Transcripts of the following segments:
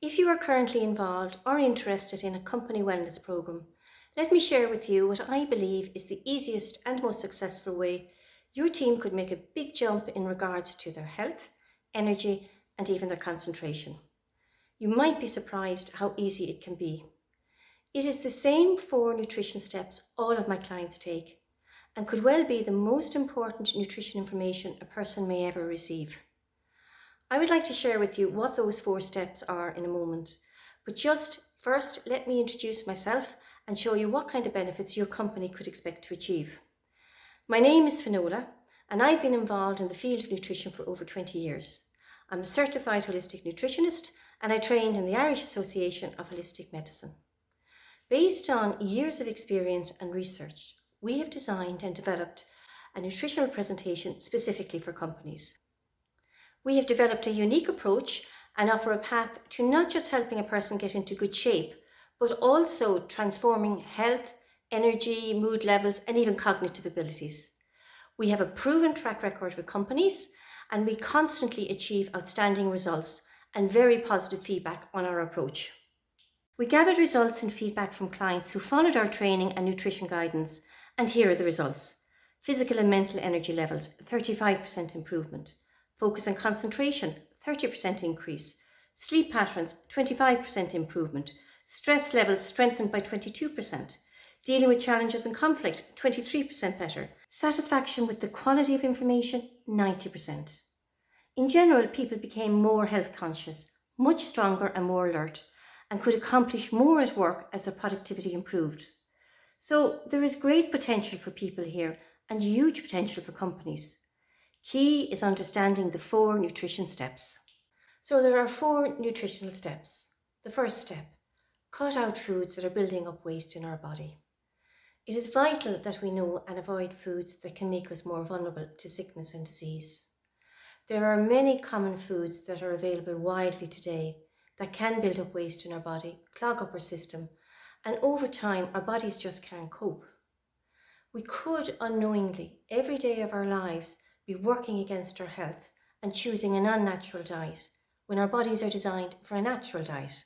If you are currently involved or interested in a company wellness program, let me share with you what I believe is the easiest and most successful way your team could make a big jump in regards to their health, energy, and even their concentration. You might be surprised how easy it can be. It is the same 4 nutrition steps all of my clients take and could well be the most important nutrition information a person may ever receive. I would like to share with you what those 4 steps are in a moment, but just first let me introduce myself and show you what kind of benefits your company could expect to achieve. My name is Finola and I've been involved in the field of nutrition for over 20 years. I'm a certified holistic nutritionist and I trained in the Irish Association of Holistic Medicine. Based on years of experience and research, we have designed and developed a nutritional presentation specifically for companies. We have developed a unique approach and offer a path to not just helping a person get into good shape, but also transforming health, energy, mood levels, and even cognitive abilities. We have a proven track record with companies, and we constantly achieve outstanding results and very positive feedback on our approach. We gathered results and feedback from clients who followed our training and nutrition guidance, and here are the results. Physical and mental energy levels, 35% improvement. Focus and concentration, 30% increase. Sleep patterns, 25% improvement. Stress levels strengthened by 22%. Dealing with challenges and conflict, 23% better. Satisfaction with the quality of information, 90%. In general, people became more health conscious, much stronger and more alert, and could accomplish more at work as their productivity improved. So there is great potential for people here and huge potential for companies. Key is understanding the 4 nutrition steps. So there are 4 nutritional steps. The first step, cut out foods that are building up waste in our body. It is vital that we know and avoid foods that can make us more vulnerable to sickness and disease. There are many common foods that are available widely today that can build up waste in our body, clog up our system, and over time our bodies just can't cope. We could unknowingly, every day of our lives, be working against our health and choosing an unnatural diet when our bodies are designed for a natural diet.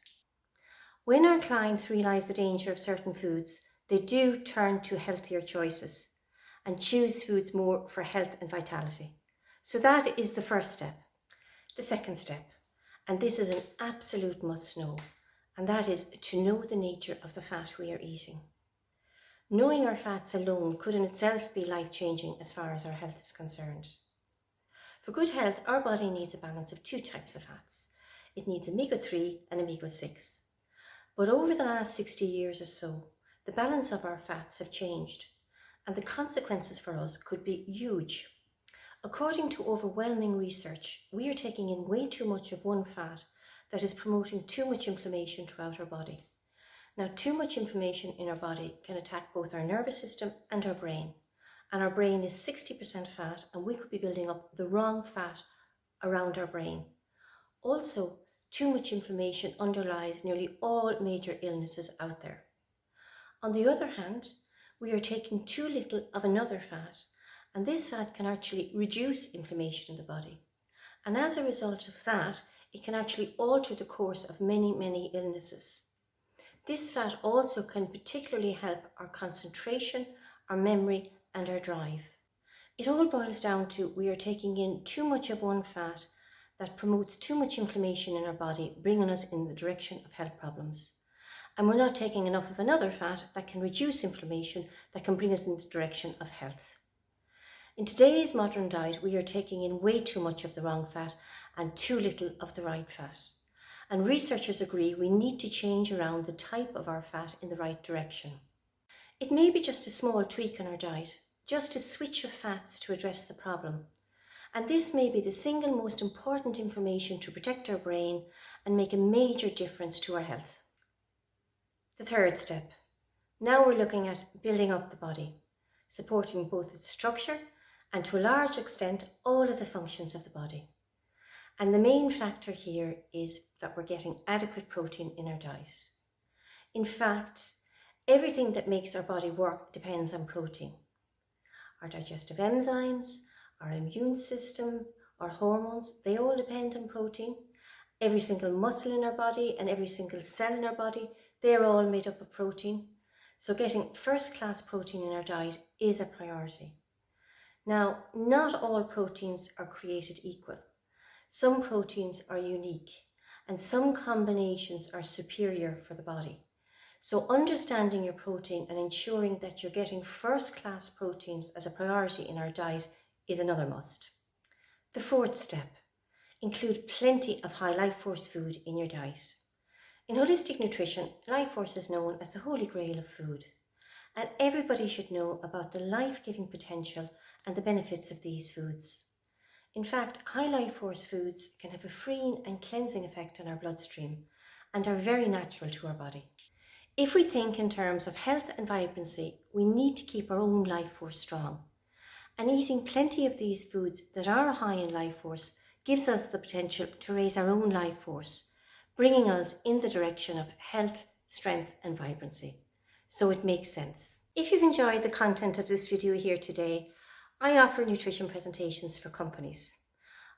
When our clients realise the danger of certain foods, they do turn to healthier choices and choose foods more for health and vitality. So that is the first step. The second step, and this is an absolute must know, and that is to know the nature of the fat we are eating. Knowing our fats alone could in itself be life-changing as far as our health is concerned. For good health, our body needs a balance of 2 types of fats. It needs omega-3 and omega-6. But over the last 60 years or so, the balance of our fats have changed, and the consequences for us could be huge. According to overwhelming research, we are taking in way too much of one fat that is promoting too much inflammation throughout our body. Now, too much inflammation in our body can attack both our nervous system and our brain. And our brain is 60% fat, and we could be building up the wrong fat around our brain. Also, too much inflammation underlies nearly all major illnesses out there. On the other hand, we are taking too little of another fat, and this fat can actually reduce inflammation in the body. And as a result of that, it can actually alter the course of many illnesses. This fat also can particularly help our concentration, our memory, and our drive. It all boils down to we are taking in too much of one fat that promotes too much inflammation in our body, bringing us in the direction of health problems. And we're not taking enough of another fat that can reduce inflammation, that can bring us in the direction of health. In today's modern diet, we are taking in way too much of the wrong fat and too little of the right fat. And researchers agree we need to change around the type of our fat in the right direction. It may be just a small tweak in our diet, just a switch of fats to address the problem. And this may be the single most important information to protect our brain and make a major difference to our health. The third step. Now we're looking at building up the body, supporting both its structure and to a large extent all of the functions of the body. And the main factor here is that we're getting adequate protein in our diet. In fact, everything that makes our body work depends on protein. Our digestive enzymes, our immune system, our hormones, they all depend on protein. Every single muscle in our body and every single cell in our body, they're all made up of protein. So getting first-class protein in our diet is a priority. Now, not all proteins are created equal. Some proteins are unique and some combinations are superior for the body. So understanding your protein and ensuring that you're getting first-class proteins as a priority in our diet is another must. The fourth step, include plenty of high life force food in your diet. In holistic nutrition, life force is known as the holy grail of food, and everybody should know about the life-giving potential and the benefits of these foods. In fact, high life force foods can have a freeing and cleansing effect on our bloodstream and are very natural to our body. If we think in terms of health and vibrancy, we need to keep our own life force strong. And eating plenty of these foods that are high in life force gives us the potential to raise our own life force, bringing us in the direction of health, strength and vibrancy. So it makes sense. If you've enjoyed the content of this video here today, I offer nutrition presentations for companies.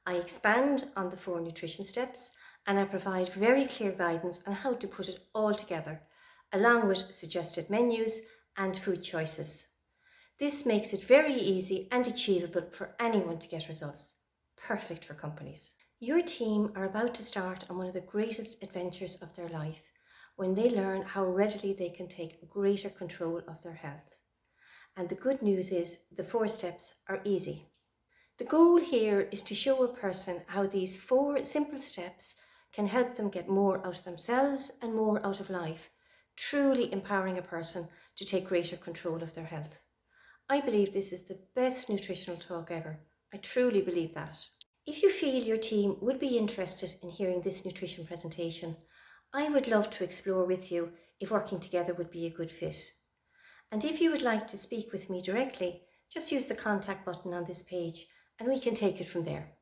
I expand on the 4 nutrition steps and I provide very clear guidance on how to put it all together, along with suggested menus and food choices. This makes it very easy and achievable for anyone to get results. Perfect for companies. Your team are about to start on one of the greatest adventures of their life when they learn how readily they can take greater control of their health. And the good news is the 4 steps are easy. The goal here is to show a person how these 4 simple steps can help them get more out of themselves and more out of life, truly empowering a person to take greater control of their health. I believe this is the best nutritional talk ever. I truly believe that. If you feel your team would be interested in hearing this nutrition presentation, I would love to explore with you if working together would be a good fit. And if you would like to speak with me directly, just use the contact button on this page and we can take it from there.